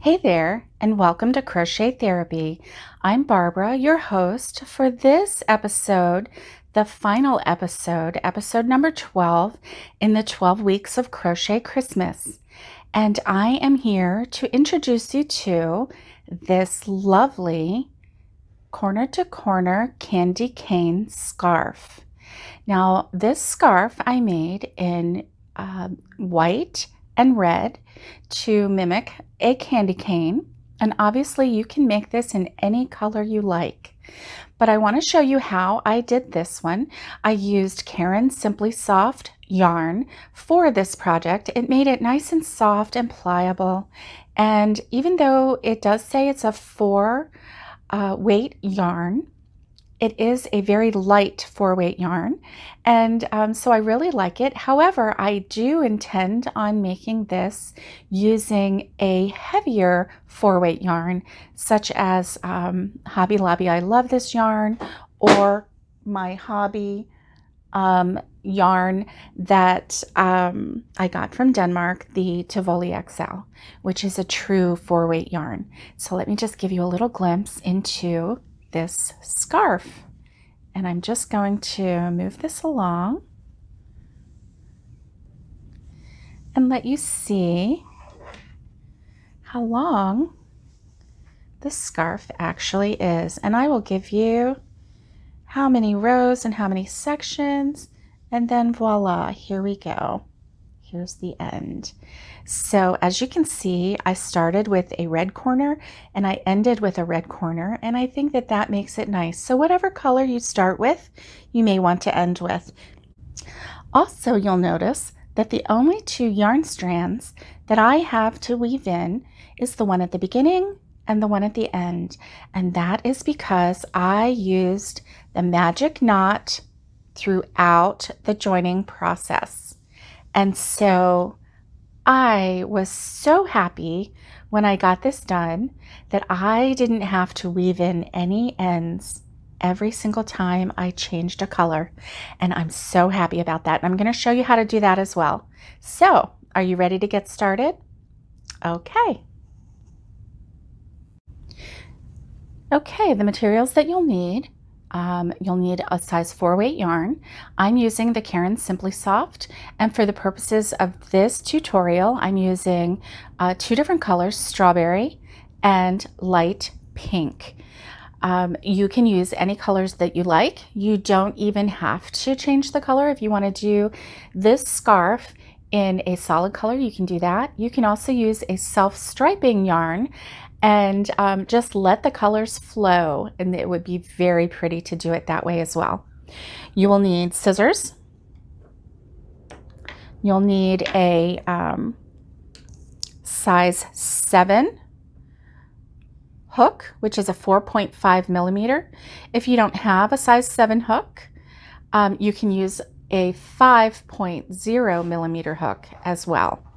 Hey there, and welcome to Crochet Therapy. I'm Barbara, your host for this episode, the final episode, episode number 12 in the 12 weeks of Crochet Christmas. And I am here to introduce you to this lovely corner to corner candy cane scarf. Now, this scarf I made in white and red to mimic a candy cane. And obviously you can make this in any color you like. But I want to show you how I did this one. I used Caron Simply Soft yarn for this project. It made it nice and soft and pliable. And even though it does say it's a 4 weight yarn, it is a very light 4-weight yarn, and so I really like it. However, I do intend on making this using a heavier 4-weight yarn, such as Hobby Lobby I Love This yarn, or my hobby yarn that I got from Denmark, the Tivoli XL, which is a true 4-weight yarn. So let me just give you a little glimpse into this scarf, and I'm just going to move this along and let you see how long this scarf actually is. And I will give you how many rows and how many sections, and then voila, here we go. Here's the end. So as you can see, I started with a red corner and I ended with a red corner, and I think that that makes it nice. So whatever color you start with, you may want to end with. Also, you'll notice that the only 2 yarn strands that I have to weave in is the one at the beginning and the one at the end. And that is because I used the magic knot throughout the joining process. And so I was so happy when I got this done that I didn't have to weave in any ends every single time I changed a color. And I'm so happy about that. And I'm going to show you how to do that as well. So, are you ready to get started? Okay. Okay, the materials that you'll need a size 4-weight yarn. I'm using the Caron Simply Soft, and for the purposes of this tutorial, I'm using 2 different colors, strawberry and light pink. You can use any colors that you like. You don't even have to change the color. If you want to do this scarf in a solid color, you can do that. You can also use a self-striping yarn and just let the colors flow, and it would be very pretty to do it that way as well. You will need scissors. You'll need a size 7 hook, which is a 4.5 millimeter. If you don't have a size 7 hook, you can use a 5.0 millimeter hook as well.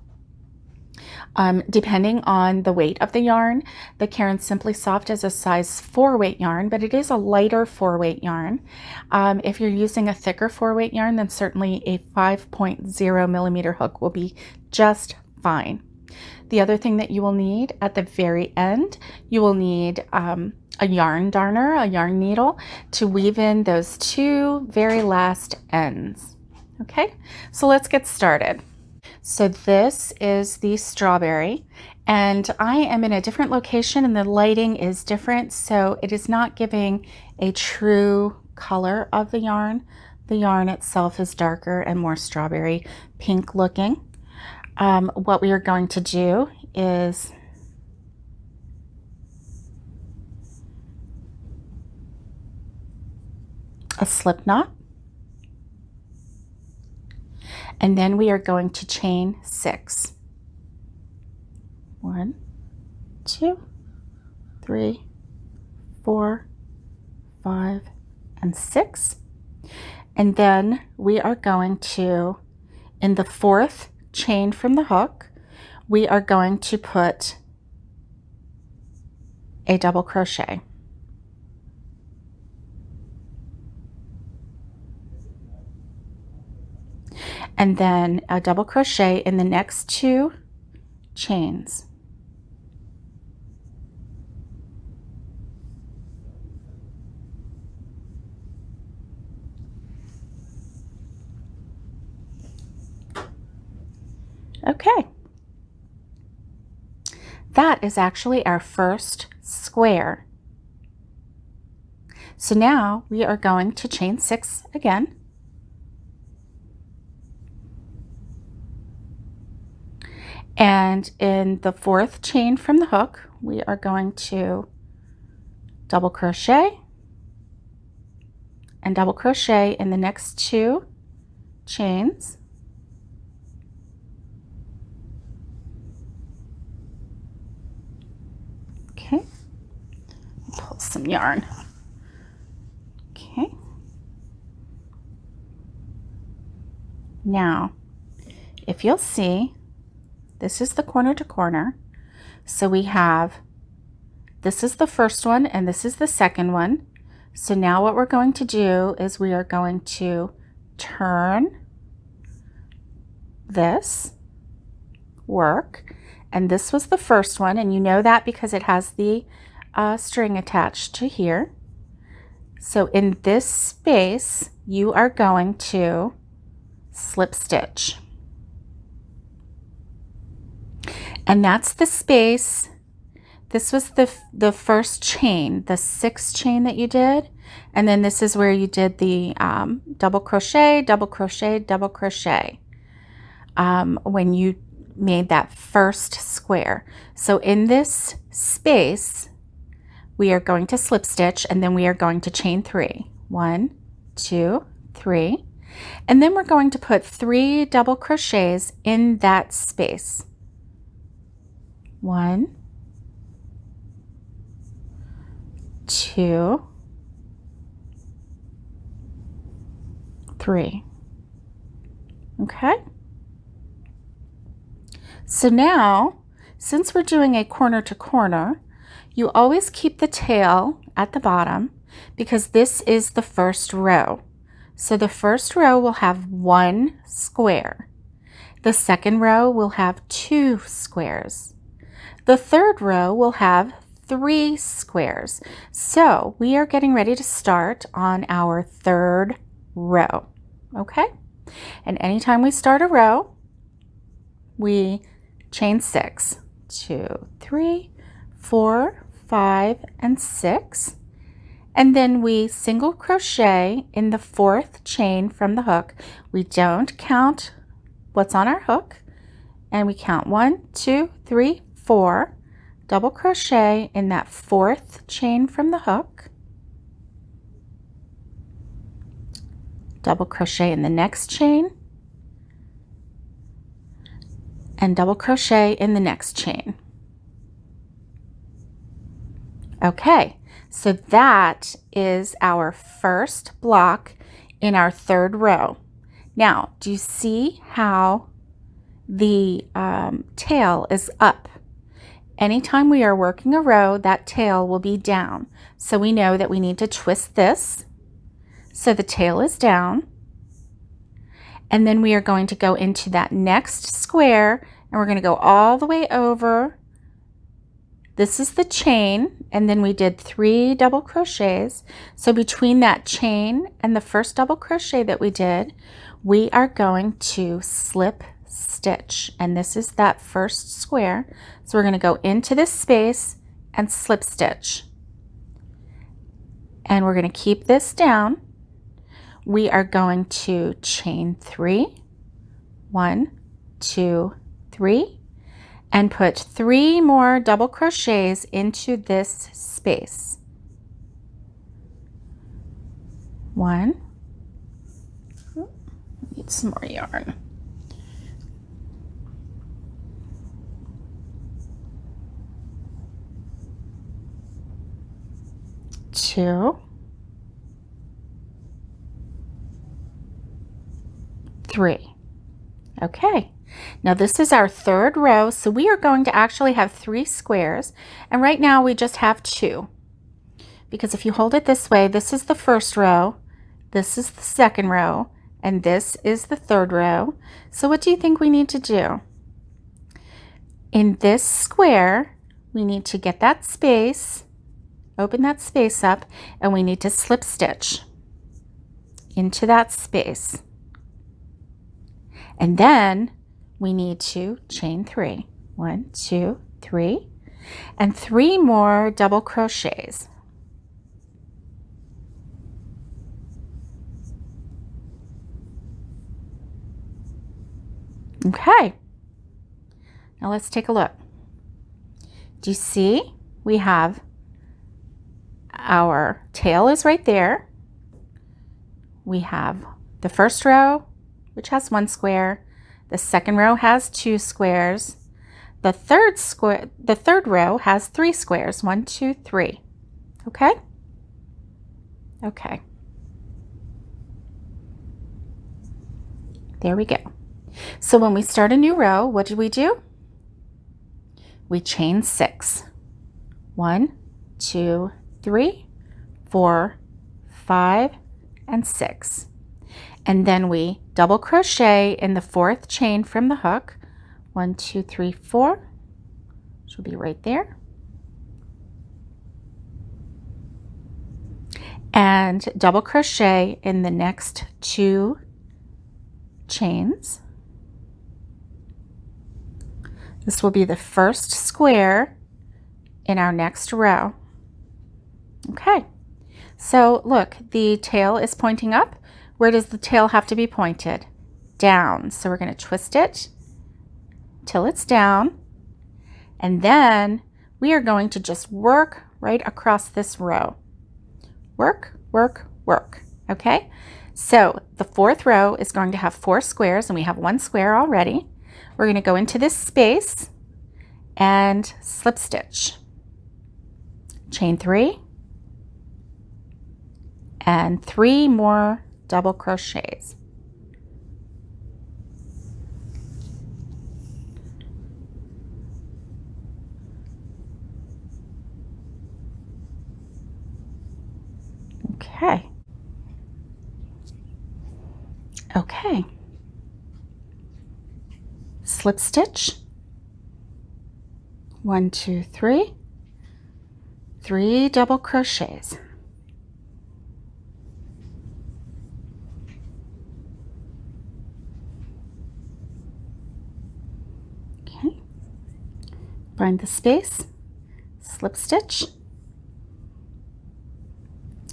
Depending on the weight of the yarn, the Caron Simply Soft is a size 4-weight yarn, but it is a lighter 4-weight yarn. If you're using a thicker 4-weight yarn, then certainly a 5.0 millimeter hook will be just fine. The other thing that you will need at the very end, you will need a yarn darner, a yarn needle, to weave in those 2 very last ends. Okay, so let's get started. So this is the strawberry, and I am in a different location and the lighting is different, so it is not giving a true color of the yarn. The yarn itself is darker and more strawberry pink looking. What we are going to do is a slip knot. And then we are going to chain 6. 1, 2, 3, 4, 5, and 6. And then we are going to, in the 4th chain from the hook, we are going to put a double crochet. And then a double crochet in the next 2 chains. Okay. That is actually our first square. So now we are going to chain 6 again. And in the 4th chain from the hook, we are going to double crochet and double crochet in the next 2 chains. Okay, pull some yarn. Okay. Now, if you'll see, this is the corner to corner. So we have, this is the first one and this is the second one. So now what we're going to do is we are going to turn this work, and this was the first one, and you know that because it has the string attached to here. So in this space you are going to slip stitch, and that's the space. This was the first chain, the 6th chain that you did, and then this is where you did the double crochet, double crochet, double crochet when you made that first square. So in this space we are going to slip stitch, and then we are going to chain 3. 1, 2, 3, and then we're going to put 3 double crochets in that space. 1, 2, 3. Okay. So now, since we're doing a corner to corner, you always keep the tail at the bottom because this is the first row. So the first row will have 1 square. The second row will have 2 squares. The third row will have 3 squares. So we are getting ready to start on our 3rd row. Okay? And anytime we start a row, we chain 6. 2, 3, 4, 5, and 6. And then we single crochet in the 4th chain from the hook. We don't count what's on our hook, and we count 1, 2, 3, 4. Double crochet in that 4th chain from the hook. Double crochet in the next chain, and double crochet in the next chain. Okay, so that is our first block in our 3rd row. Now, do you see how the tail is up? Anytime we are working a row, that tail will be down. So we know that we need to twist this so the tail is down. And then we are going to go into that next square, and we're going to go all the way over. This is the chain, and then we did 3 double crochets. So between that chain and the first double crochet that we did, we are going to slip stitch, and this is that first square. So we're going to go into this space and slip stitch, and we're going to keep this down. We are going to chain 3, 1, 2, 3, and put 3 more double crochets into this space. 1, need some more yarn. 2, 3. Okay, now this is our 3rd row, so we are going to actually have 3 squares, and right now we just have 2, because if you hold it this way, this is the 1st row, this is the 2nd row, and this is the 3rd row. So what do you think we need to do? In this square, we need to get that space, open that space up, and we need to slip stitch into that space. And then we need to chain 3. 1, 2, 3, and 3 more double crochets. Okay, now let's take a look. Do you see? We have our tail is right there. We have the first row, which has 1 square. The second row has 2 squares. The third row has 3 squares. 1, 2, 3. Okay? Okay. There we go. So when we start a new row, what do? We chain 6. 1, 2, 3, 4, 5, and 6. And then we double crochet in the 4th chain from the hook. 1, 2, 3, 4, which will be right there. And double crochet in the next 2 chains. This will be the first square in our next row. Okay, so look, the tail is pointing up. Where does the tail have to be pointed? Down. So we're going to twist it till it's down, and then we are going to just work right across this row. Work, work, work. Okay, so the 4th row is going to have 4 squares, and we have 1 square already. We're going to go into this space and slip stitch. Chain 3 and 3 more double crochets. Okay. Okay. Slip stitch. 1, 2, 3. 3 double crochets. Okay. Find the space. Slip stitch.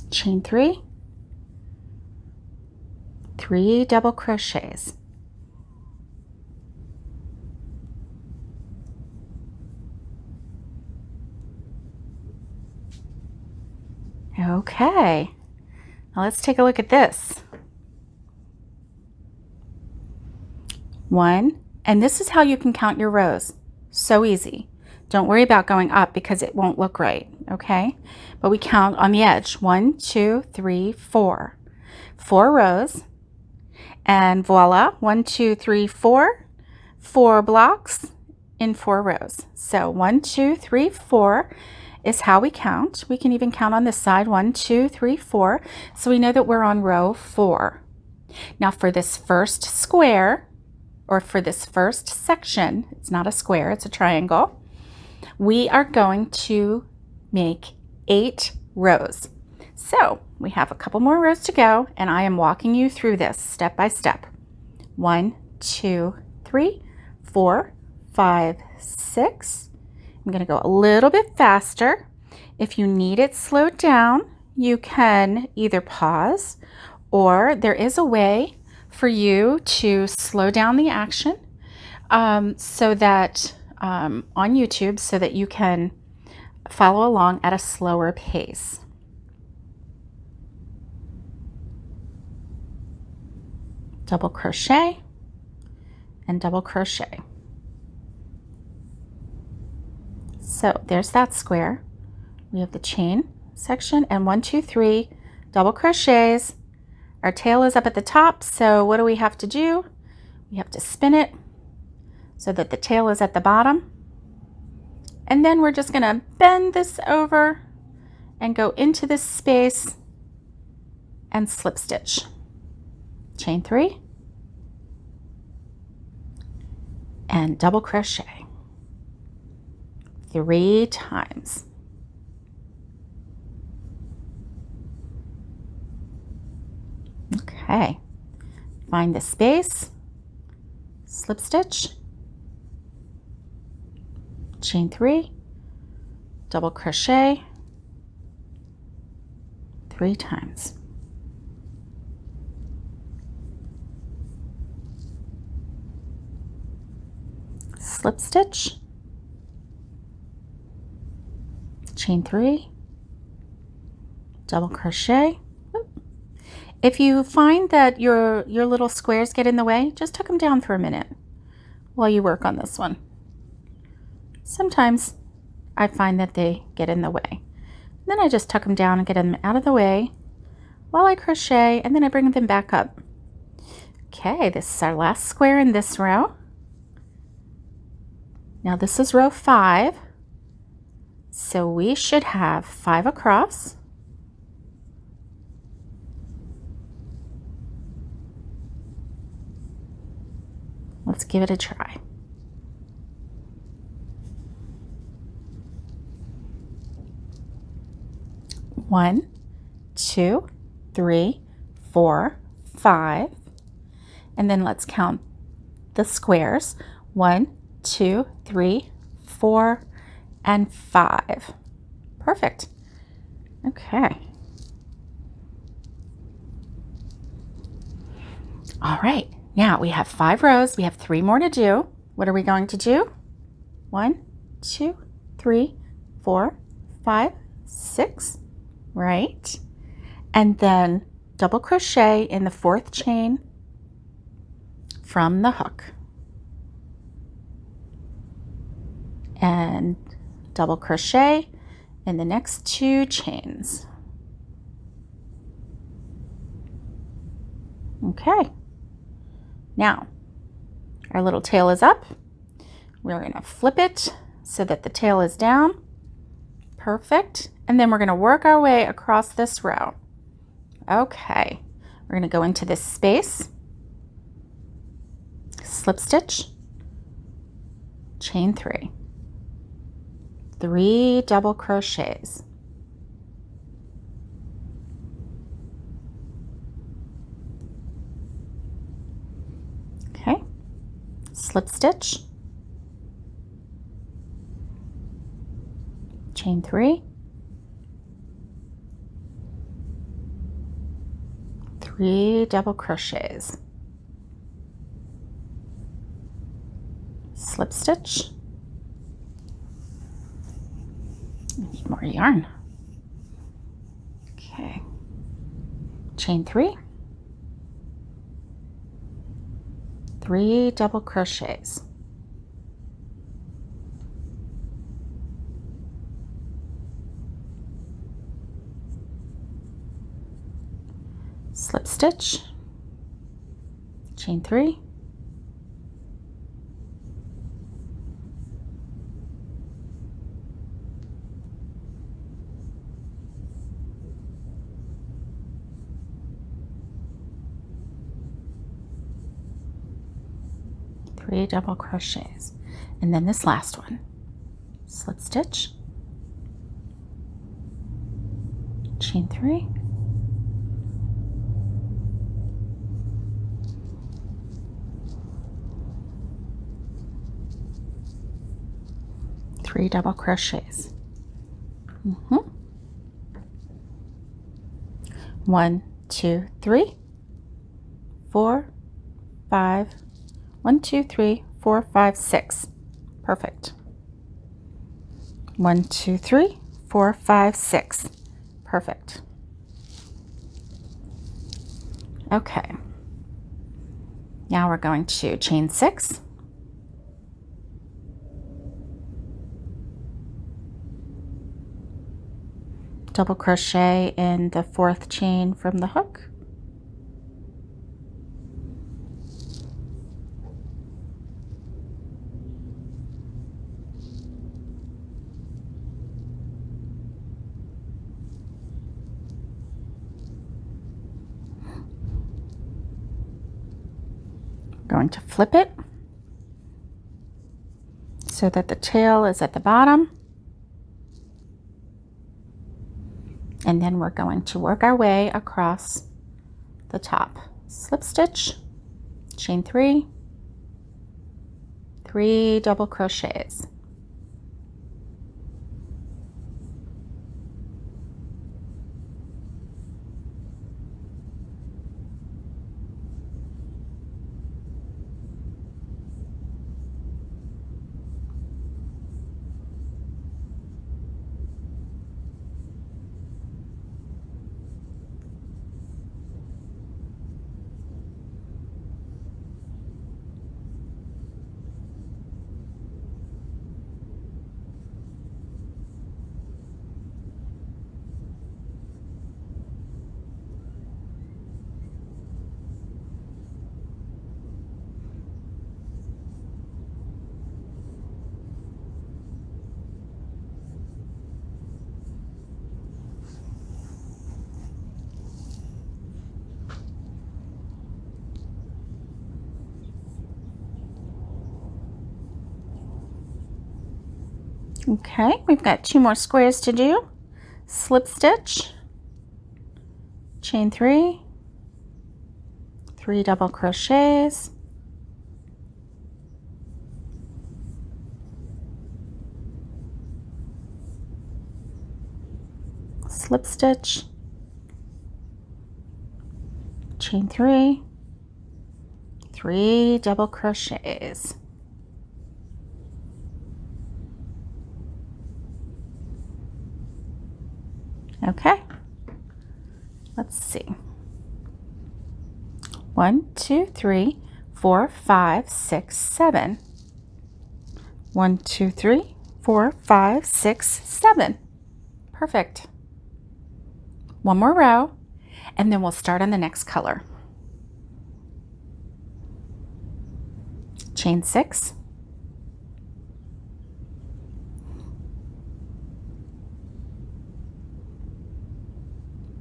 Chain 3. 3 double crochets. Okay, now let's take a look at this. 1, and this is how you can count your rows. So easy. Don't worry about going up because it won't look right, okay? But we count on the edge. 1, 2, 3, 4. 4 rows, and voila, 1, 2, 3, 4. 4 blocks in 4 rows. So 1, 2, 3, 4 is how we count. We can even count on this side, 1, 2, 3, 4. So we know that we're on row 4. Now for this first square, or for this first section, it's not a square, it's a triangle, we are going to make 8 rows. So we have a couple more rows to go, and I am walking you through this step by step. 1, 2, 3, 4, 5, 6. I'm going to go a little bit faster. If you need it slowed down, you can either pause, or there is a way for you to slow down the action so that on YouTube, so that you can follow along at a slower pace. Double crochet and double crochet. So there's that square. We have the chain section and 1, 2, 3 double crochets. Our tail is up at the top, so what do we have to do? We have to spin it so that the tail is at the bottom. And then we're just going to bend this over and go into this space and slip stitch. Chain 3 and double crochet 3 times. Okay, find the space, slip stitch, chain 3, double crochet 3 times. Slip stitch, chain 3, double crochet. If you find that your little squares get in the way, just tuck them down for a minute while you work on this one. Sometimes I find that they get in the way. Then I just tuck them down and get them out of the way while I crochet, and then I bring them back up. Okay, this is our last square in this row. Now this is row 5, so we should have 5 across. Let's give it a try. One, 2, 3, 4, 5, and then let's count the squares. 1, 2, 3, 4, and 5. Perfect. Okay. All right. Now we have 5 rows. We have 3 more to do. What are we going to do? 1, 2, 3, 4, 5, 6. Right? And then double crochet in the 4th chain from the hook. And double crochet in the next 2 chains. Okay. Now, our little tail is up. We're going to flip it so that the tail is down. Perfect. And then we're going to work our way across this row. Okay. We're going to go into this space, slip stitch, chain 3, 3 double crochets. Okay. Slip stitch, chain 3, 3 double crochets, slip stitch, I need more yarn. Okay, chain 3, 3 double crochets, slip stitch, chain 3, three double crochets, and then this last one, slip stitch, chain 3, three double crochets. 1, 2, 3, 4, 5. 1, 2, 3, 4, 5, 6. Perfect. 1, 2, 3, 4, 5, 6. Perfect. Okay. Now we're going to chain 6. Double crochet in the 4th chain from the hook. Going to flip it so that the tail is at the bottom, and then we're going to work our way across the top. Slip stitch, chain 3, 3 double crochets, Okay, we've got 2 more squares to do. Slip stitch, chain 3, 3 double crochets, slip stitch, chain 3, 3 double crochets. Okay, let's see. 1, 2, 3, 4, 5, 6, 7. 1, 2, 3, 4, 5, 6, 7. Perfect. One more row, and then we'll start on the next color. Chain 6,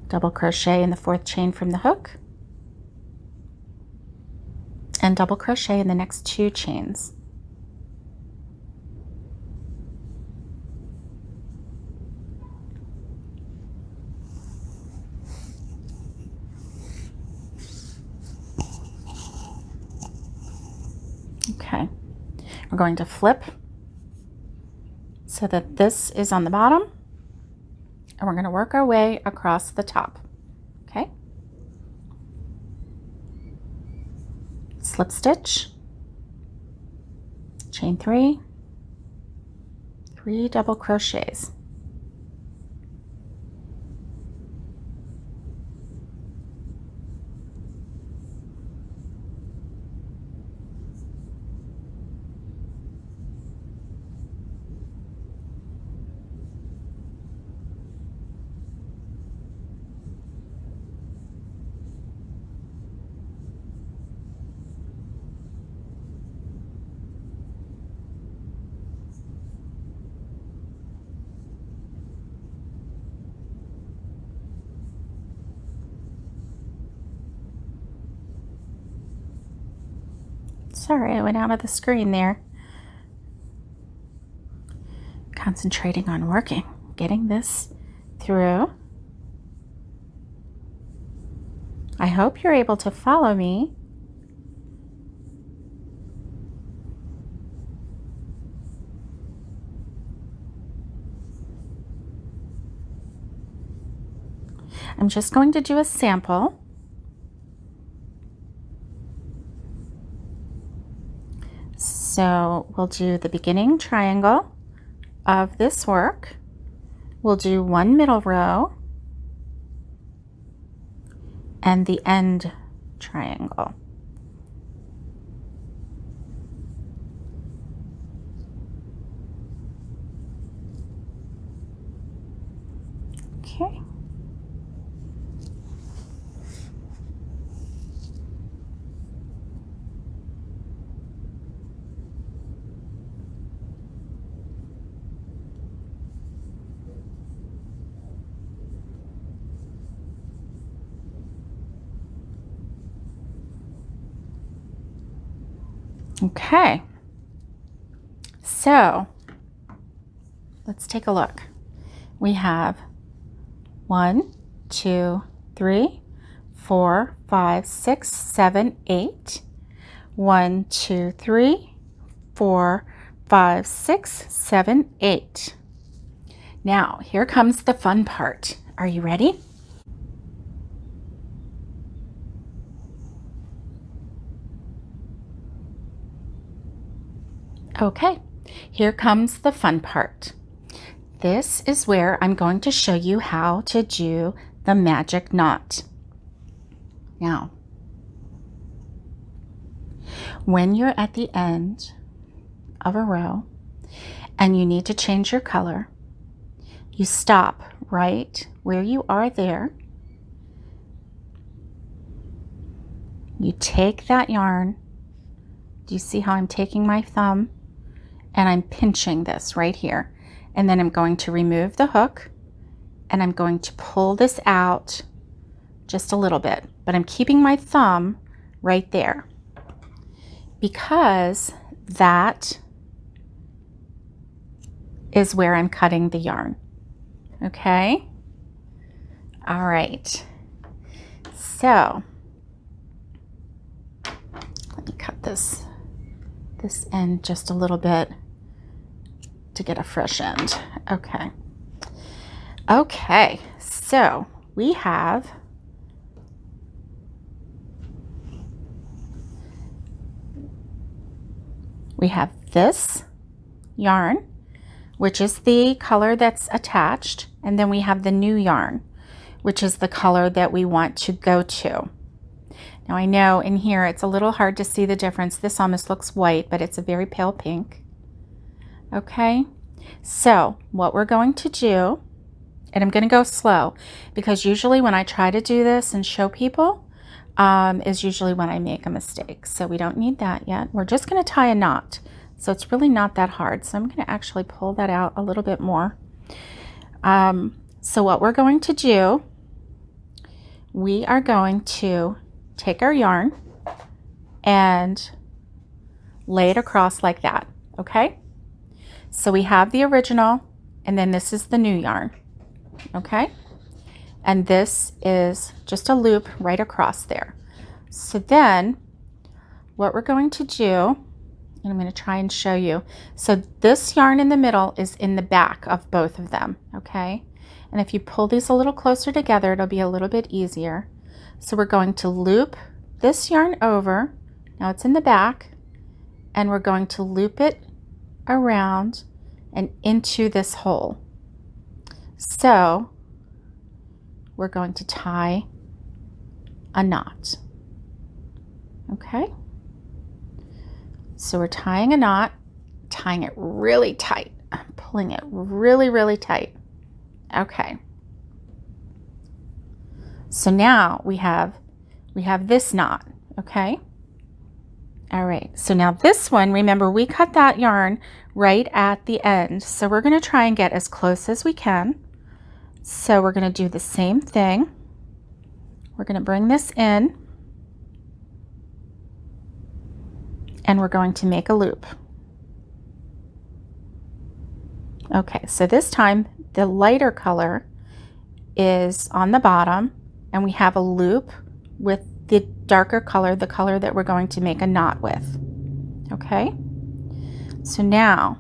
double crochet in the 4th chain from the hook, and double crochet in the next 2 chains. Okay, we're going to flip so that this is on the bottom, and we're going to work our way across the top. Okay, slip stitch, chain 3, 3 double crochets. Sorry, I went out of the screen there. Concentrating on working, getting this through. I hope you're able to follow me. I'm just going to do a sample. So we'll do the beginning triangle of this work. We'll do 1 middle row and the end triangle. Okay. Okay, so let's take a look. We have 1, 2, 3, 4, 5, 6, 7, 8. 1, 2, 3, 4, 5, 6, 7, 8. Now, here comes the fun part. Are you ready? Okay, here comes the fun part. This is where I'm going to show you how to do the magic knot. Now, when you're at the end of a row and you need to change your color, you stop right where you are there. You take that yarn. Do you see how I'm taking my thumb and I'm pinching this right here? And then I'm going to remove the hook and I'm going to pull this out just a little bit, but I'm keeping my thumb right there because that is where I'm cutting the yarn. Okay? All right. So let me cut this end just a little bit to get a fresh end. Okay. Okay, so we have this yarn, which is the color that's attached, and then we have the new yarn, which is the color that we want to go to. Now I know in here it's a little hard to see the difference. This almost looks white, but it's a very pale pink. Okay, so what we're going to do, and I'm going to go slow because usually when I try to do this and show people is usually when I make a mistake. So we don't need that yet. We're just going to tie a knot. So it's really not that hard. So I'm going to actually pull that out a little bit more. So what we're going to do, we are going to take our yarn and lay it across like that. Okay? So we have the original, and then this is the new yarn. Okay? And this is just a loop right across there. So then what we're going to do, and I'm going to try and show you. So this yarn in the middle is in the back of both of them. Okay? And if you pull these a little closer together, it'll be a little bit easier. So we're going to loop this yarn over. Now it's in the back, and we're going to loop it around and into this hole. So we're going to tie a knot. Okay? So we're tying a knot, tying it really tight. I'm pulling it really, really tight. Okay. So now we have this knot, okay? All right, so now this one, remember we cut that yarn right at the end. So we're gonna try and get as close as we can. So we're gonna do the same thing. We're gonna bring this in, and we're going to make a loop. Okay, so this time the lighter color is on the bottom, and we have a loop with the darker color, the color that we're going to make a knot with. Okay, so now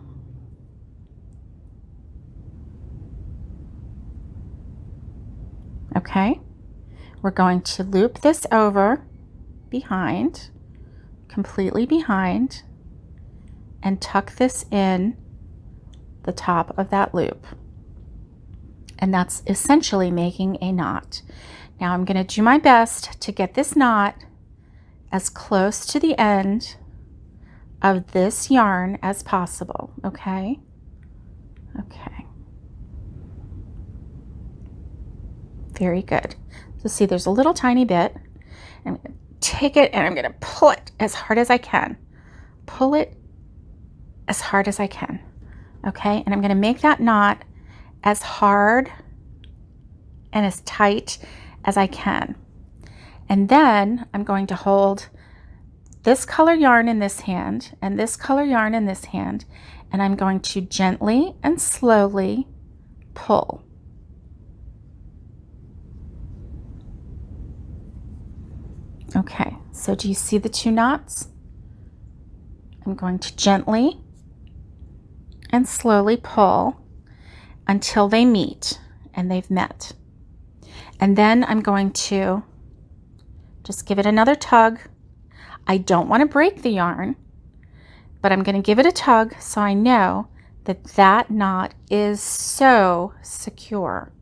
we're going to loop this over behind, completely behind, and tuck this in the top of that loop. And that's essentially making a knot. Now I'm going to do my best to get this knot as close to the end of this yarn as possible, okay? Okay. Very good. So see, there's a little tiny bit. I'm going to take it and I'm going to pull it as hard as I can. Pull it as hard as I can, okay? And I'm going to make that knot as hard and as tight as I can. And then I'm going to hold this color yarn in this hand and this color yarn in this hand, and I'm going to gently and slowly pull. Okay, so do you see the two knots? I'm going to gently and slowly pull until they meet, and they've met. And then I'm going to just give it another tug. I don't want to break the yarn, but I'm going to give it a tug so I know that that knot is so secure.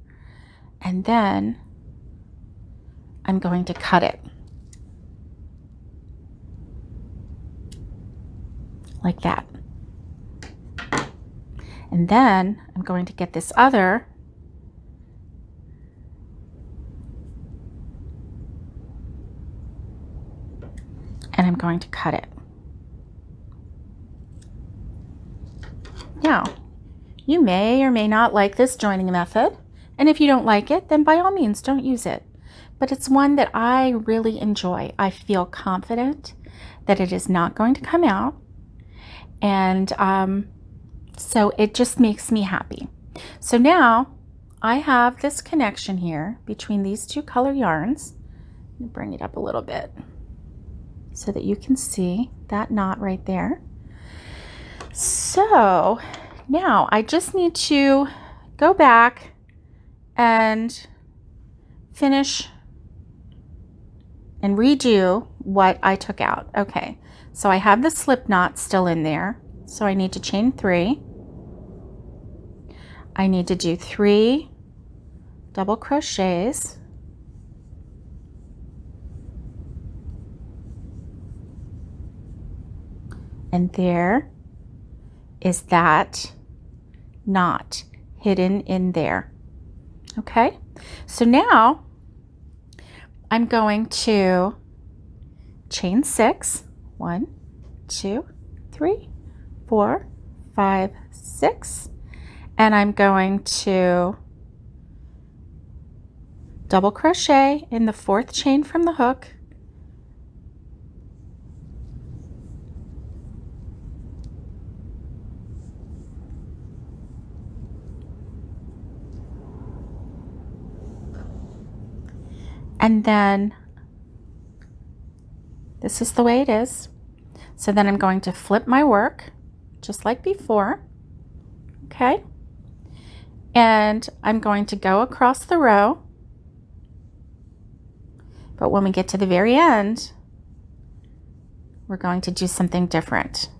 And then I'm going to cut it like that. And then I'm going to get this other and I'm going to cut it. Now, you may or may not like this joining method, and if you don't like it, then by all means don't use it. But it's one that I really enjoy. I feel confident that it is not going to come out, and So it just makes me happy. So now I have this connection here between these two color yarns. Let me bring it up a little bit so that you can see that knot right there. So now I just need to go back and finish and redo what I took out. Okay, so I have the slip knot still in there. So I need to chain 3. I need to do 3 double crochets. And there is that knot hidden in there. Okay, so now I'm going to chain 6. 1, 2, 3, 4, 5, 6. And I'm going to double crochet in the 4th chain from the hook. And then this is the way it is. So then I'm going to flip my work just like before. Okay. And I'm going to go across the row. But when we get to the very end, we're going to do something different.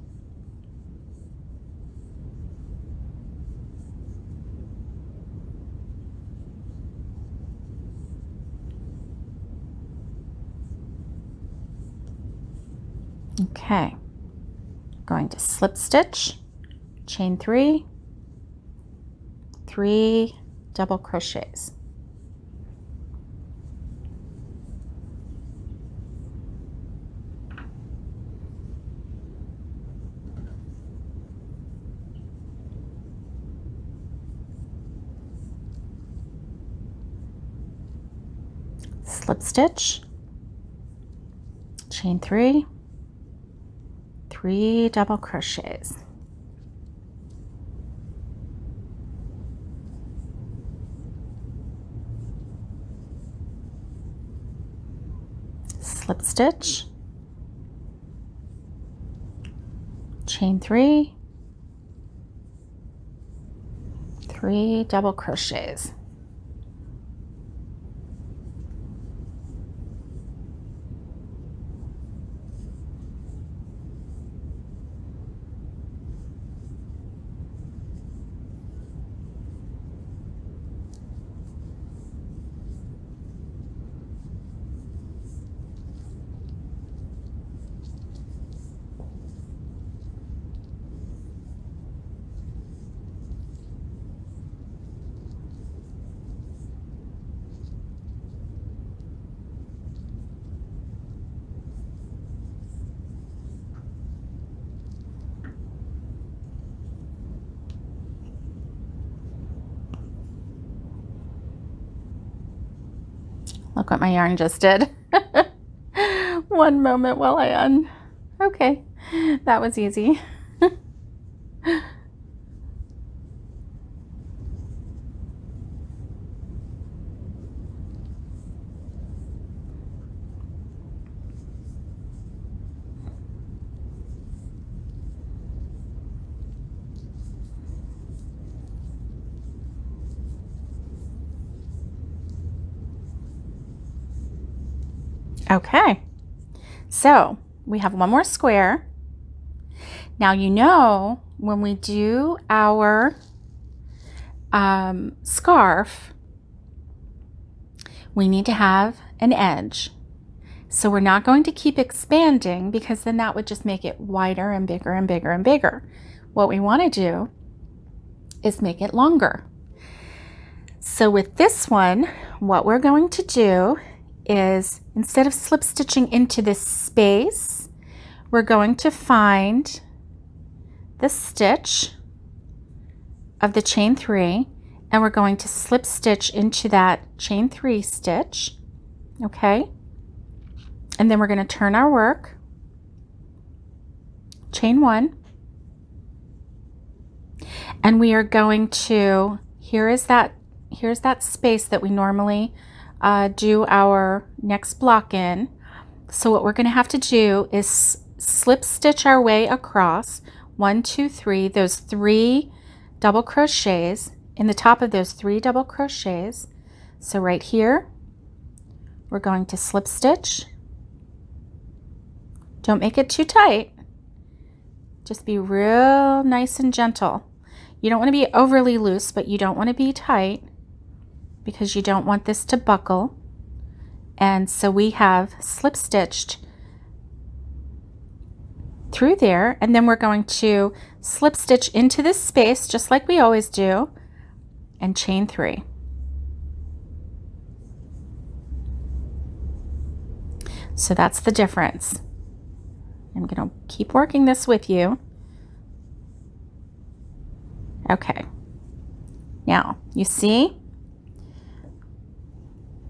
Okay, going to slip stitch, chain 3, 3 double crochets. Slip stitch, chain 3, 3 double crochets. Slip stitch, chain 3, 3 double crochets. Look what my yarn just did. One moment while I Okay, that was easy. Okay, so we have one more square. Now you know when we do our scarf, we need to have an edge. So we're not going to keep expanding because then that would just make it wider and bigger and bigger and bigger. What we want to do is make it longer. So with this one, what we're going to do is instead of slip stitching into this space, we're going to find the stitch of the chain 3 and we're going to slip stitch into that chain 3 stitch. Okay, and then we're going to turn our work, chain 1, And we are going to, here's that space that we normally do our next block in. So what we're going to have to do is slip stitch our way across 1, 2, 3, those 3 double crochets in the top of those 3 double crochets. So right here, we're going to slip stitch. Don't make it too tight. Just be real nice and gentle. You don't want to be overly loose, but you don't want to be tight because you don't want this to buckle. And so we have slip stitched through there, and then we're going to slip stitch into this space just like we always do and chain 3. So that's the difference. I'm going to keep working this with you. Okay. Now, you see,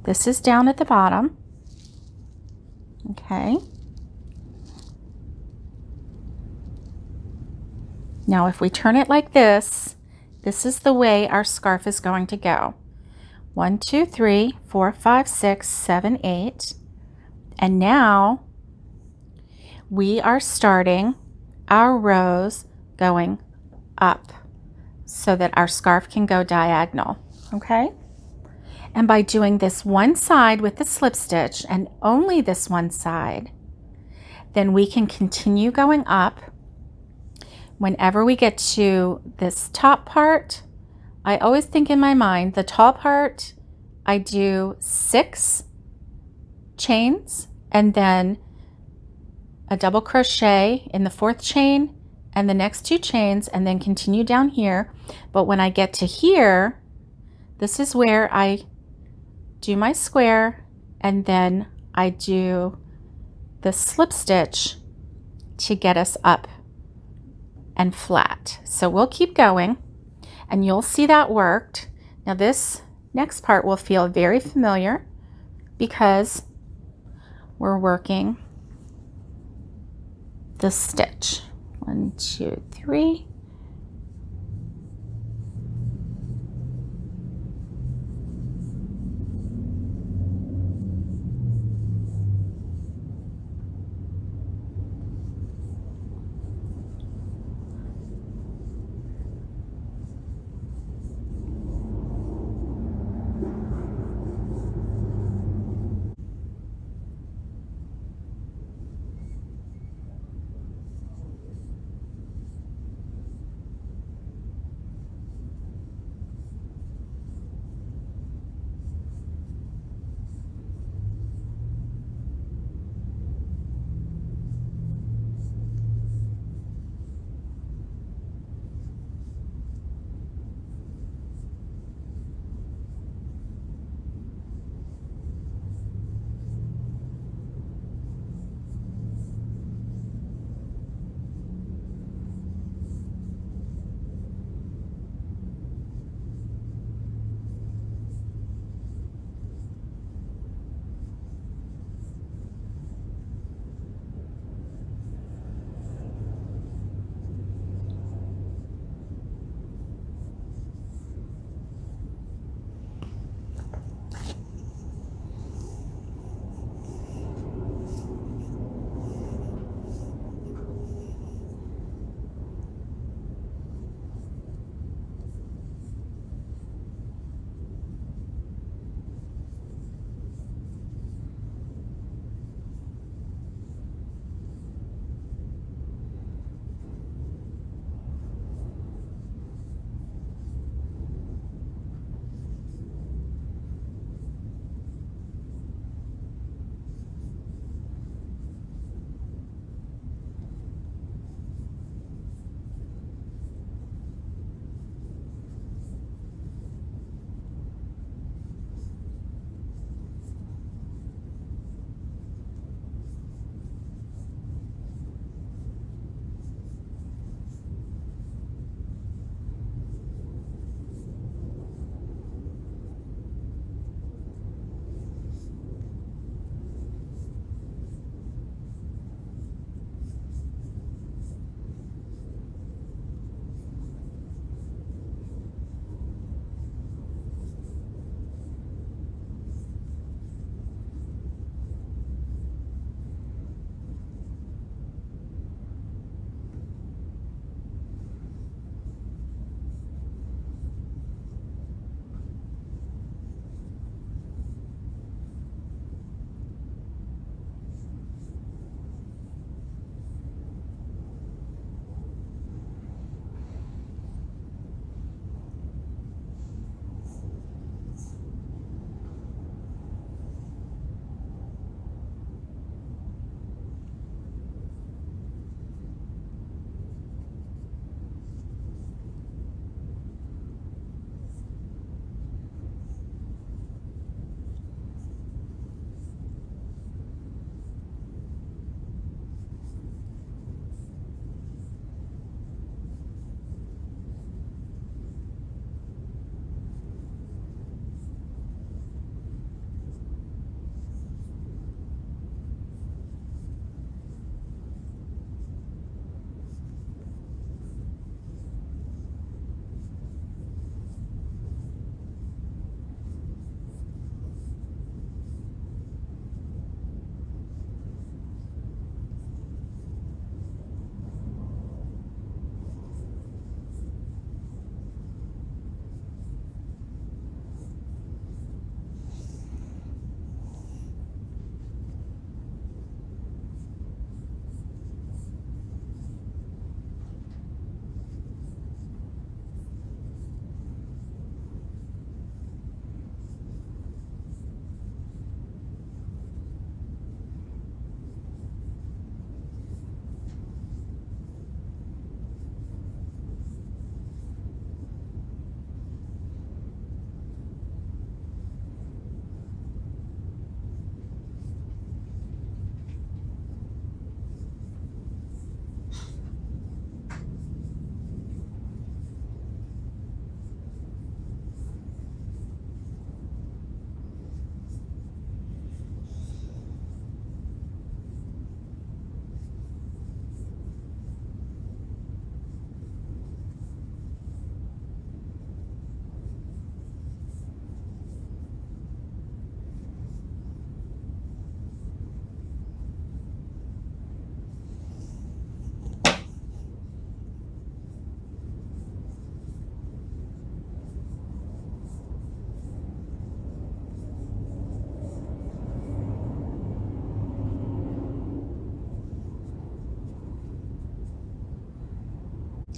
this is down at the bottom. Okay. Now, if we turn it like this, this is the way our scarf is going to go. 1, 2, 3, 4, 5, 6, 7, 8. And now we are starting our rows going up so that our scarf can go diagonal, okay? And by doing this one side with the slip stitch and only this one side, then we can continue going up. Whenever we get to this top part, I always think in my mind, the top part, I do 6 chains and then a double crochet in the 4th chain and the next 2 chains and then continue down here. But when I get to here, this is where I do my square and then I do the slip stitch to get us up and flat. So we'll keep going and you'll see that worked. Now this next part will feel very familiar because we're working the stitch. 1, 2, 3.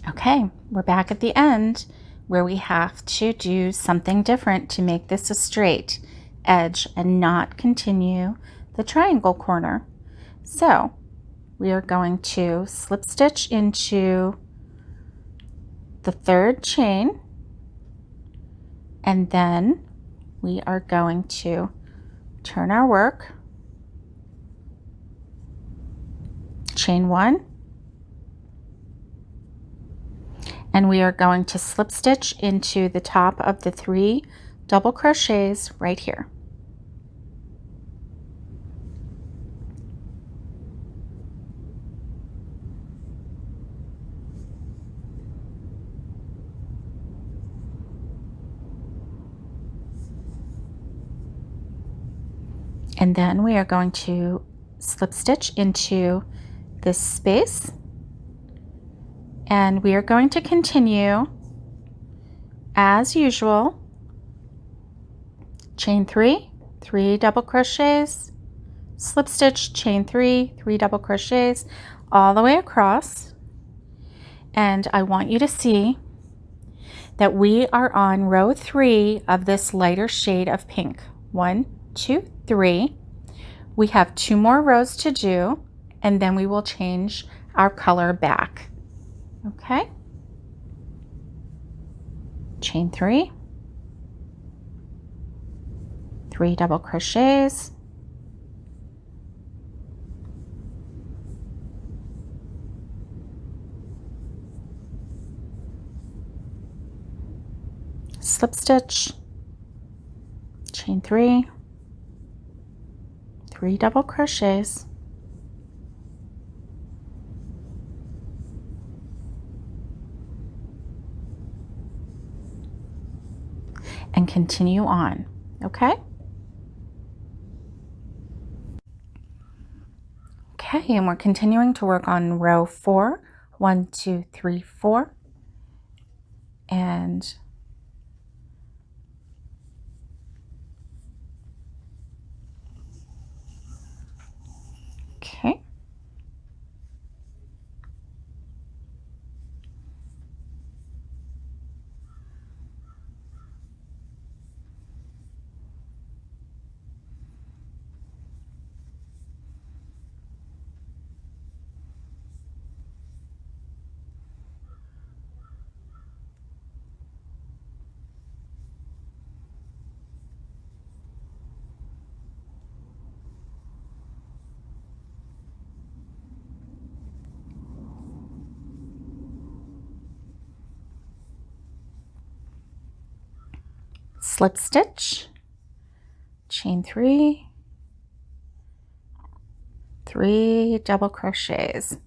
Okay, we're back at the end where we have to do something different to make this a straight edge and not continue the triangle corner. So we are going to slip stitch into the third chain, and then we are going to turn our work, chain 1, and we are going to slip stitch into the top of the 3 double crochets right here. And then we are going to slip stitch into this space, and we are going to continue as usual, chain 3, 3 double crochets, slip stitch, chain 3, 3 double crochets all the way across. And I want you to see that we are on row 3 of this lighter shade of pink. 1, 2, 3. We have 2 more rows to do, and then we will change our color back. Okay? Chain 3, 3 double crochets, slip stitch, chain 3, 3 double crochets, and continue on. Okay? Okay, and we're continuing to work on row 4. 1, 2, 3, 4. And okay. Slip stitch, chain 3, 3 double crochets,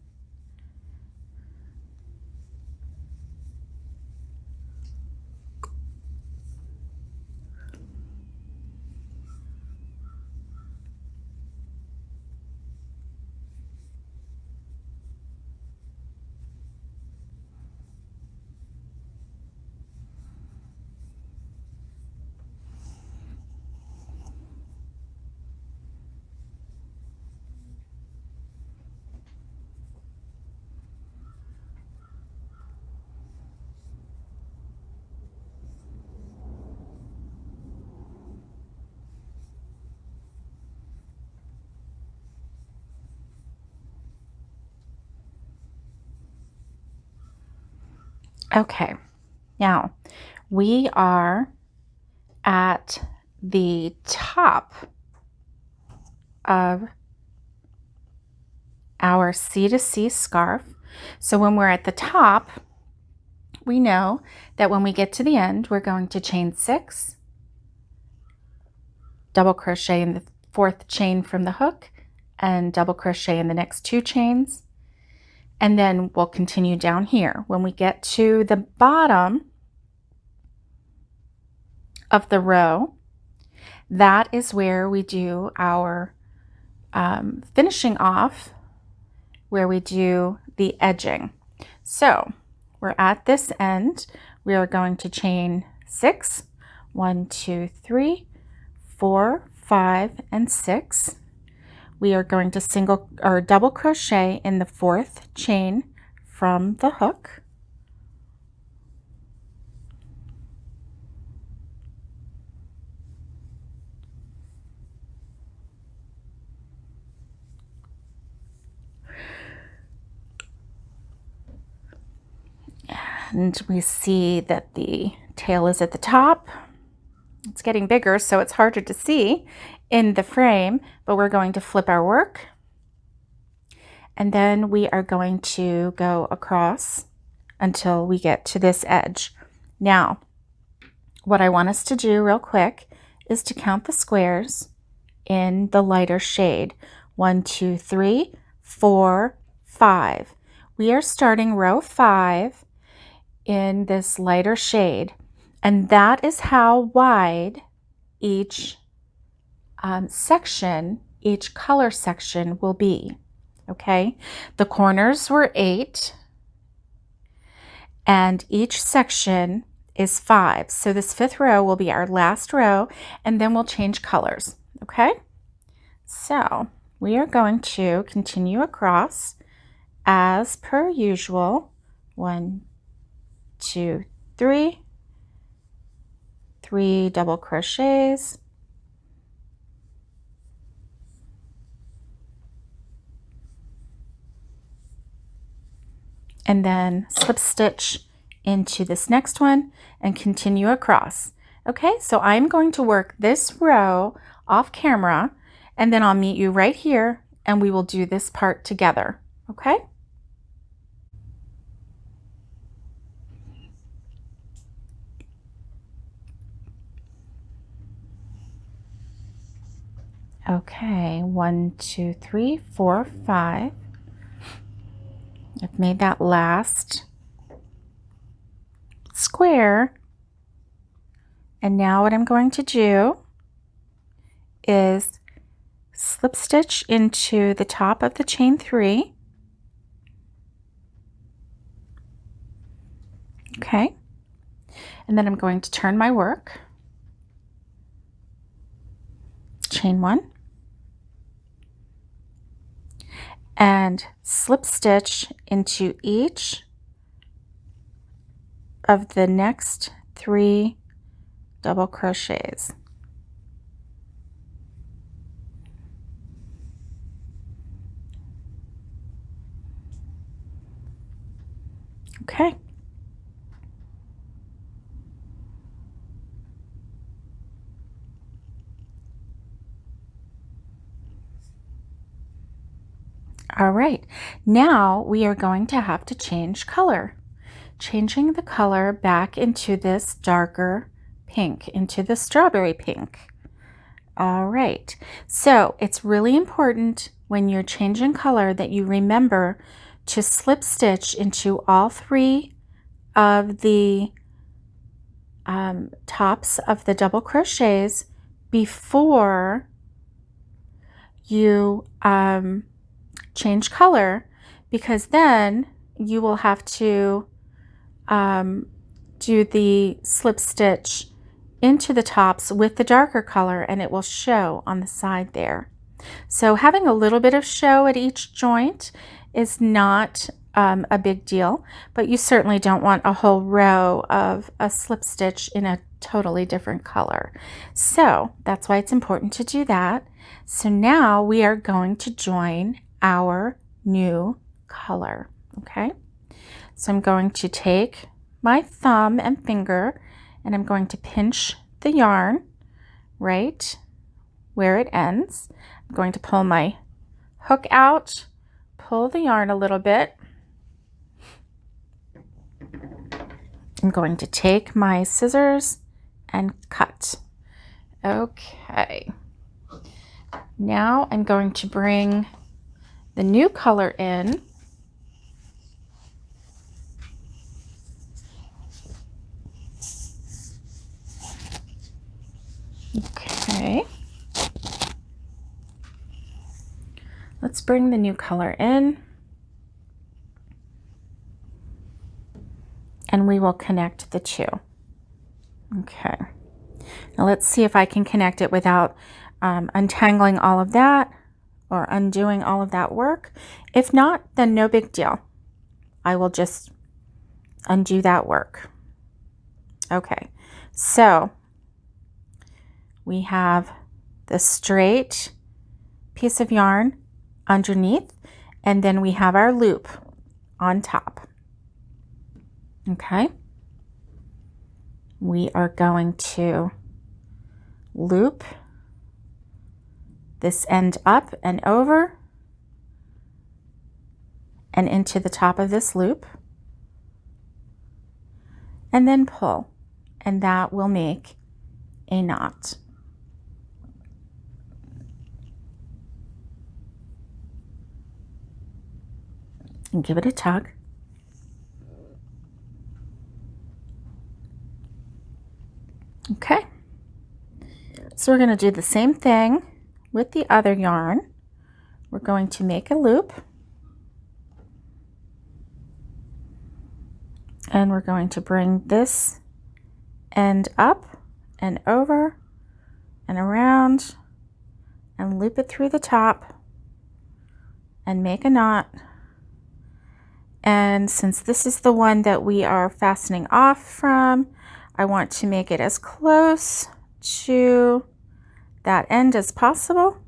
okay. Now we are at the top of our C to C scarf. So when we're at the top, we know that when we get to the end, we're going to chain 6, double crochet in the 4th chain from the hook, and double crochet in the next 2 chains. And then we'll continue down here. When we get to the bottom of the row, that is where we do our finishing off, where we do the edging. So we're at this end. We are going to chain 6, 1, 2, 3, 4, 5, and 6. We are going to single or double crochet in the 4th chain from the hook, And we see that the tail is at the top. It's getting bigger, so it's harder to see in the frame, but we're going to flip our work. And then we are going to go across until we get to this edge. Now, what I want us to do real quick is to count the squares in the lighter shade. 1, 2, 3, 4, 5. We are starting row 5 in this lighter shade, and that is how wide each section, each color section will be. Okay, the corners were 8 and each section is 5. So this 5th row will be our last row, and then we'll change colors. Okay, so we are going to continue across as per usual. 1, 2, 3, 3 double crochets, and then slip stitch into this next one and continue across. Okay, so I'm going to work this row off camera, and then I'll meet you right here and we will do this part together. Okay? Okay, 1, 2, 3, 4, 5. I've made that last square, and now what I'm going to do is slip stitch into the top of the chain 3. Okay, and then I'm going to turn my work, chain 1, and slip stitch into each of the next 3 double crochets. Okay. All right, now we are going to have to change color. Changing the color back into this darker pink, into the strawberry pink. All right, so it's really important when you're changing color that you remember to slip stitch into all 3 of the tops of the double crochets before you change color, because then you will have to do the slip stitch into the tops with the darker color, and it will show on the side there. So having a little bit of show at each joint is not a big deal, but you certainly don't want a whole row of a slip stitch in a totally different color. So that's why it's important to do that. So now we are going to join our new color. Okay, so I'm going to take my thumb and finger, and I'm going to pinch the yarn right where it ends. I'm going to pull my hook out, pull the yarn a little bit. I'm going to take my scissors and cut. Okay, now I'm going to bring the new color in. Okay, let's bring the new color in, and we will connect the 2. Okay, now let's see if I can connect it without untangling all of that or undoing all of that work. If not, then no big deal. I will just undo that work. Okay, so we have the straight piece of yarn underneath, and then we have our loop on top. Okay. We are going to loop this end up and over and into the top of this loop, and then pull, and that will make a knot. And give it a tug. Okay, so we're going to do the same thing with the other yarn. We're going to make a loop, and we're going to bring this end up and over and around and loop it through the top and make a knot. And since this is the one that we are fastening off from, I want to make it as close to that end as possible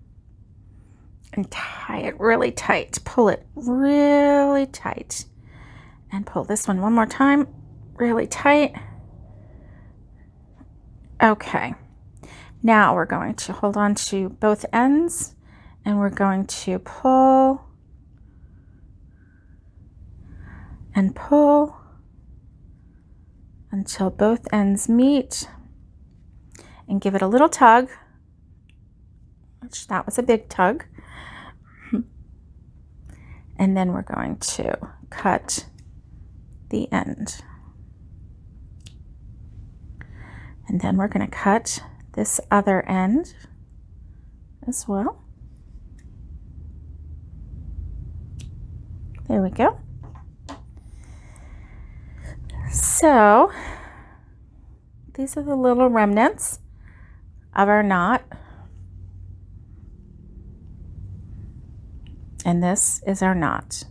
and tie it really tight. Pull it really tight and pull this one more time really tight. Okay, now we're going to hold on to both ends and we're going to pull and pull until both ends meet, and give it a little tug, which that was a big tug. And then we're going to cut the end. And then we're going to cut this other end as well. There we go. So these are the little remnants of our knot. And this is our knot.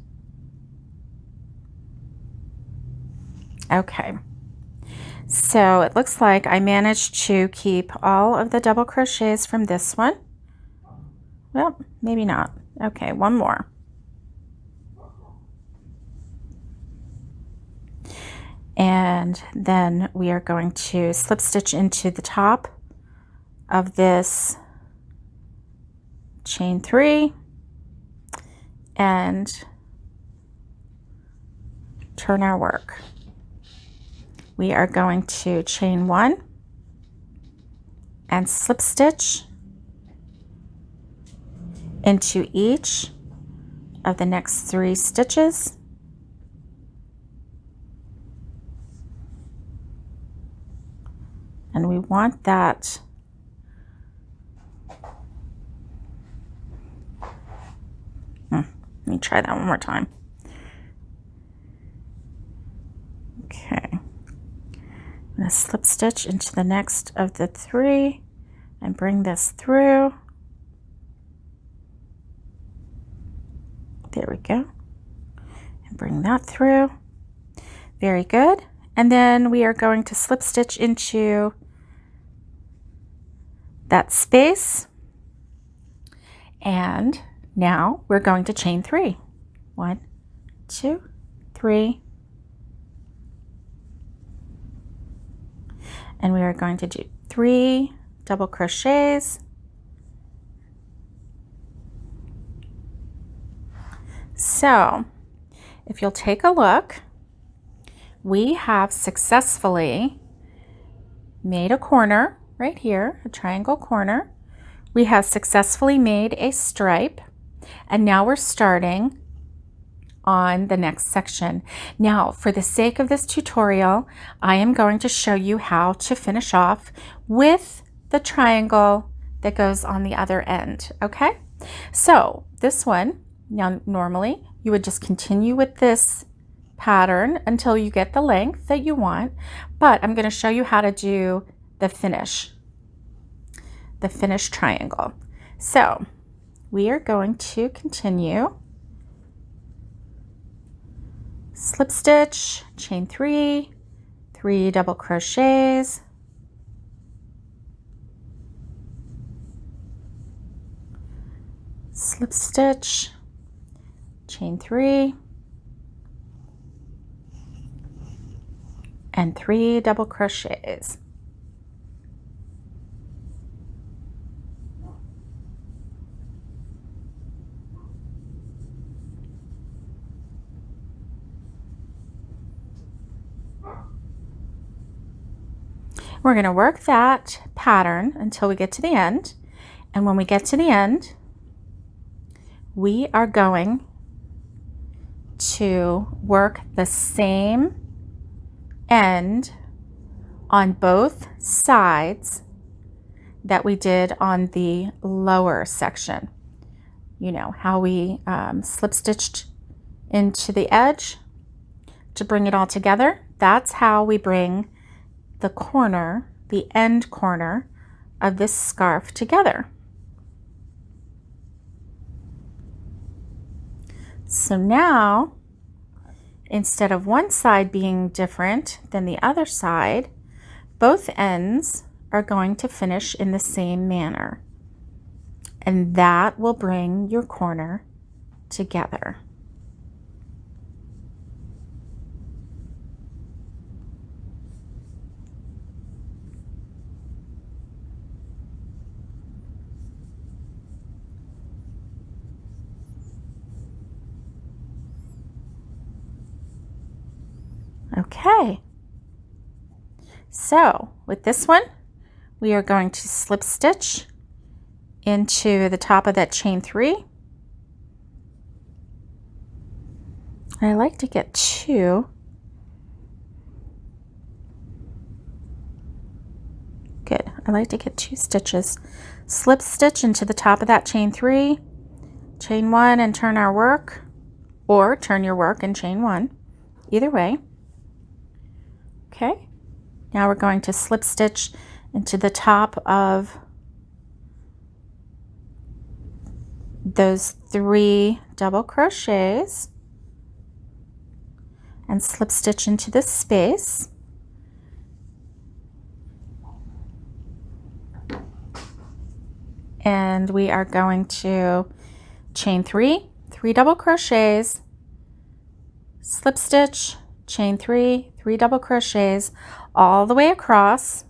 Okay. So it looks like I managed to keep all of the double crochets from this one. Well, maybe not. Okay, one more. And then we are going to slip stitch into the top of this chain 3 and turn our work. We are going to chain 1 and slip stitch into each of the next 3 stitches. And we want that let me try that one more time. Okay. I'm going to slip stitch into the next of the 3 and bring this through. There we go. And bring that through. Very good. And then we are going to slip stitch into that space. And now we're going to chain 3. 1, 2, 3. And we are going to do 3 double crochets. So if you'll take a look, we have successfully made a corner right here, a triangle corner. We have successfully made a stripe, and now we're starting on the next section. Now, for the sake of this tutorial, I am going to show you how to finish off with the triangle that goes on the other end, okay? So this one, now normally you would just continue with this pattern until you get the length that you want, but I'm going to show you how to do the finish triangle. So we are going to continue, slip stitch, chain 3, 3 double crochets, slip stitch, chain 3, and 3 double crochets. We're going to work that pattern until we get to the end. And when we get to the end, we are going to work the same end on both sides that we did on the lower section. You know how we slip stitched into the edge to bring it all together. That's how we bring the corner, the end corner of this scarf together. So now, instead of one side being different than the other side, both ends are going to finish in the same manner. And that will bring your corner together. Okay, so with this one, we are going to slip stitch into the top of that chain 3. I like to get 2. Good, I like to get 2 stitches. Slip stitch into the top of that chain 3, chain 1 and turn our work, or turn your work and chain 1, either way. Okay, now we're going to slip stitch into the top of those 3 double crochets and slip stitch into this space. And we are going to chain 3, 3 double crochets, slip stitch, chain 3, 3 double crochets all the way across,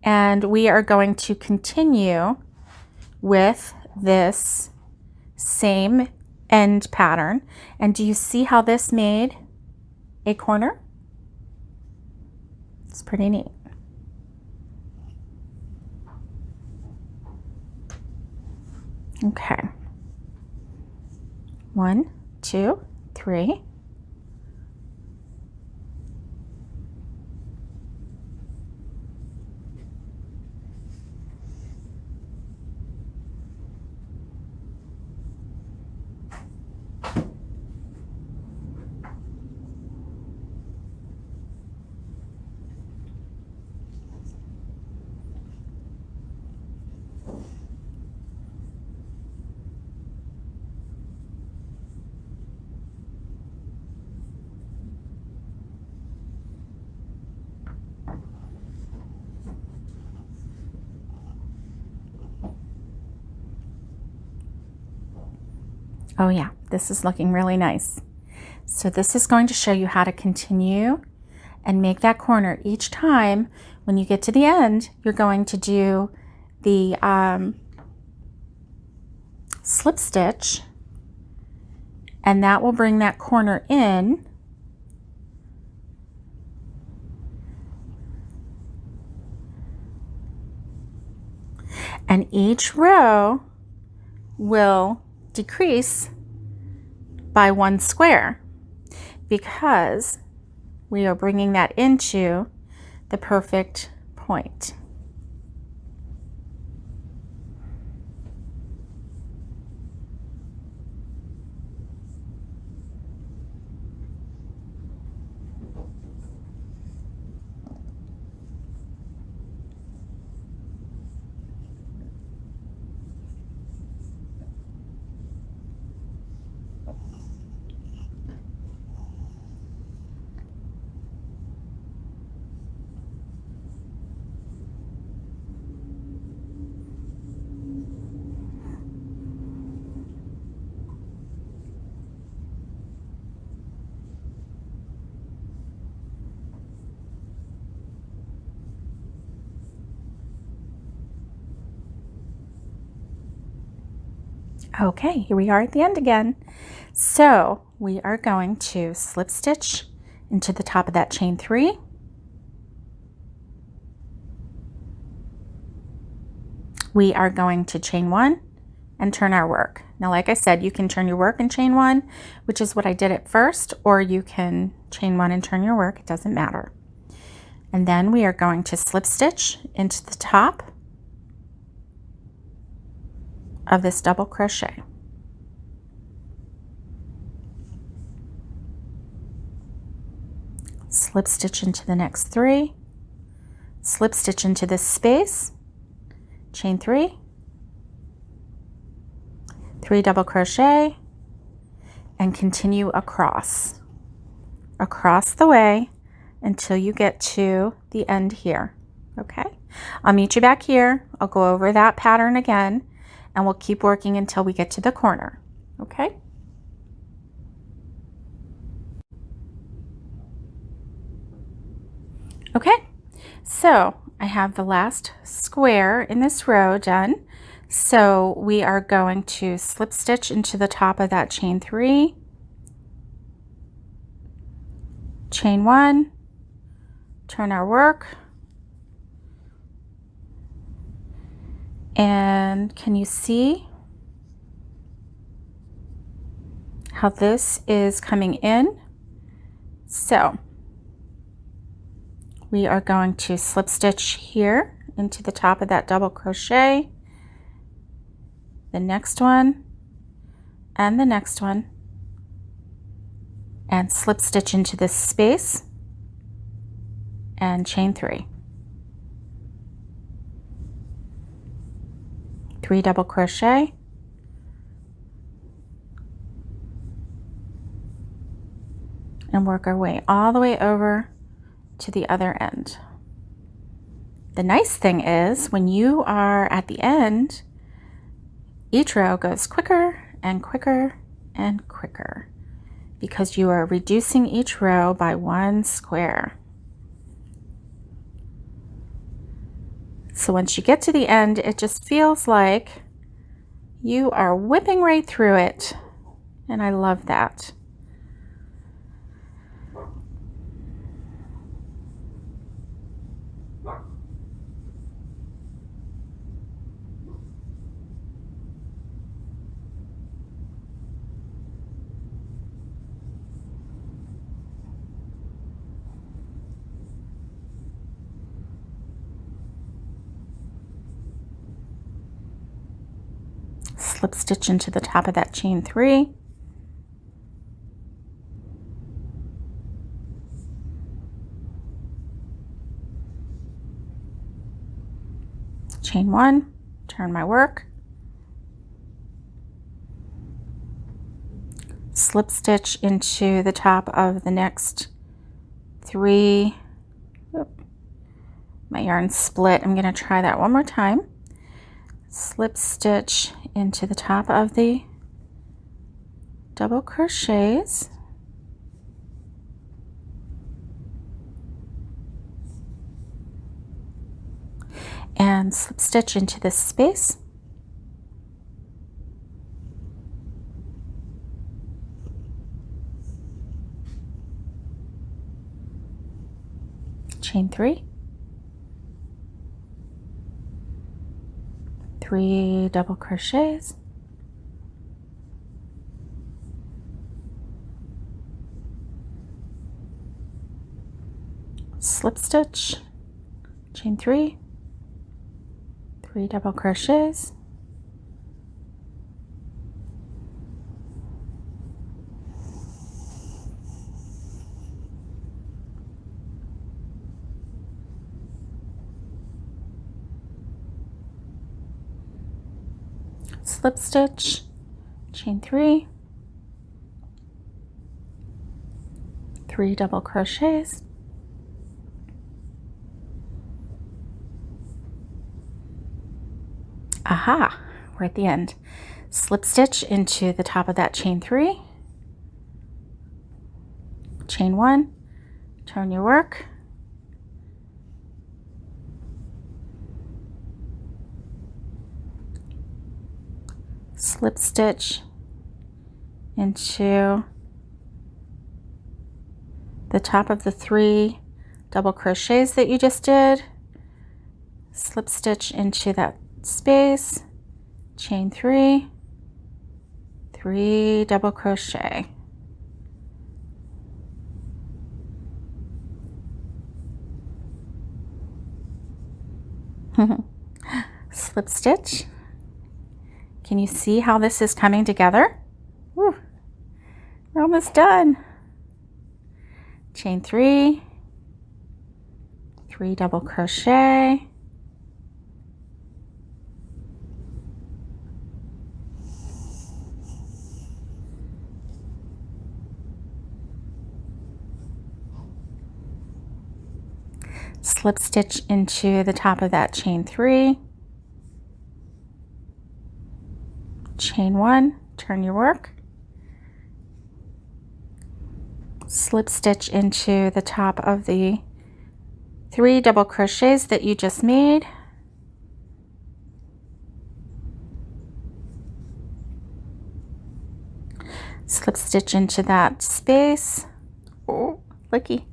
and we are going to continue with this same end pattern. And do you see how this made a corner? It's pretty neat. Okay, 1, 2, 3. Oh yeah, this is looking really nice. So this is going to show you how to continue and make that corner. Each time when you get to the end, you're going to do the slip stitch, and that will bring that corner in. And each row will decrease by 1 square because we are bringing that into the perfect point. Okay, here we are at the end again. So we are going to slip stitch into the top of that chain 3. We are going to chain 1 and turn our work. Now, like I said, you can turn your work and chain 1, which is what I did at first, or you can chain 1 and turn your work. It doesn't matter. And then we are going to slip stitch into the top of this double crochet. Slip stitch into the next 3, slip stitch into this space, chain 3, 3 double crochet, and continue across the way until you get to the end here. Okay, I'll meet you back here. I'll go over that pattern again, and we'll keep working until we get to the corner. Okay. Okay, so I have the last square in this row done. So we are going to slip stitch into the top of that chain 3, chain 1, turn our work, and can you see how this is coming in? So we are going to slip stitch here into the top of that double crochet, the next one, and the next one, and slip stitch into this space and chain 3. 3 double crochet, and work our way all the way over to the other end. The nice thing is when you are at the end, each row goes quicker and quicker and quicker because you are reducing each row by 1 square. So once you get to the end, it just feels like you are whipping right through it, and I love that. Slip stitch into the top of that chain 3, chain 1, turn my work, slip stitch into the top of the next 3. My yarn split. I'm going to try that one more time. Slip stitch into the top of the double crochets, and slip stitch into this space, chain 3, 3 double crochets, slip stitch, chain 3, 3 double crochets, slip stitch, chain 3, 3 double crochets, aha, we're at the end. Slip stitch into the top of that chain 3, chain 1, turn your work, slip stitch into the top of the 3 double crochets that you just did, slip stitch into that space, chain 3, 3 double crochet. Slip stitch. Can you see how this is coming together? Woo. We're almost done. Chain 3, 3 double crochet, slip stitch into the top of that chain 3, chain 1, turn your work, slip stitch into the top of the 3 double crochets that you just made, slip stitch into that space, oh, looky,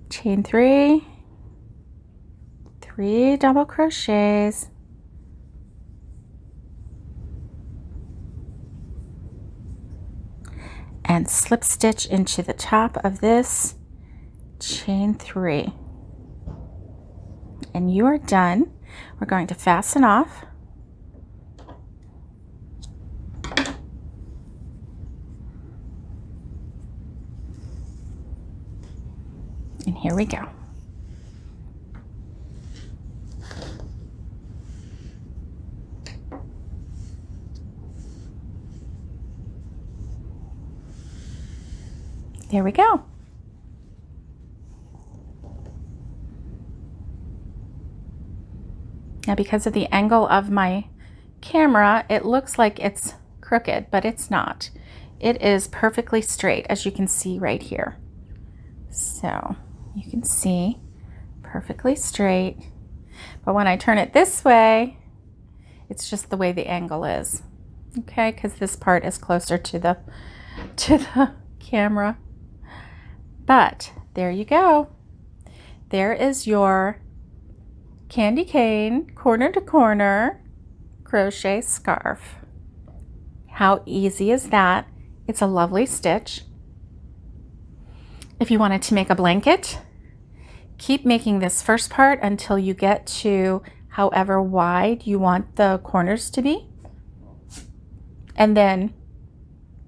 chain 3, 3 double crochets, and slip stitch into the top of this, chain 3. And you are done. We're going to fasten off. And here we go. There we go. Now, because of the angle of my camera, it looks like it's crooked, but it's not. It is perfectly straight, as you can see right here. So you can see perfectly straight. But when I turn it this way, it's just the way the angle is. Okay, because this part is closer to the camera. But there you go. There is your candy cane corner to corner crochet scarf. How easy is that? It's a lovely stitch. If you wanted to make a blanket, keep making this first part until you get to however wide you want the corners to be. And then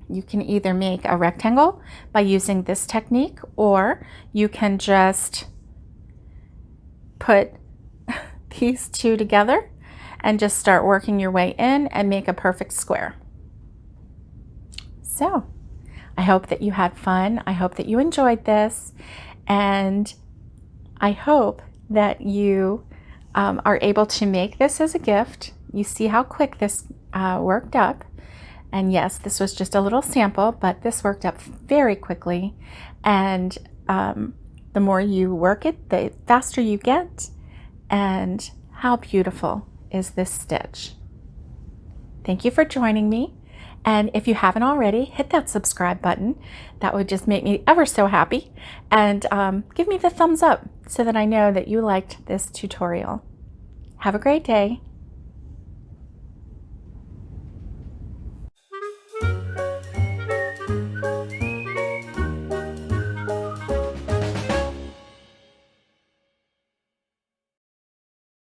you can either make a rectangle by using this technique, or you can just put these two together and just start working your way in and make a perfect square. So I hope that you had fun. I hope that you enjoyed this, and I hope that you are able to make this as a gift. You see how quick this worked up. And yes, this was just a little sample, but this worked up very quickly. And the more you work it, the faster you get. And how beautiful is this stitch? Thank you for joining me. And if you haven't already, hit that subscribe button. That would just make me ever so happy. And give me the thumbs up so that I know that you liked this tutorial. Have a great day.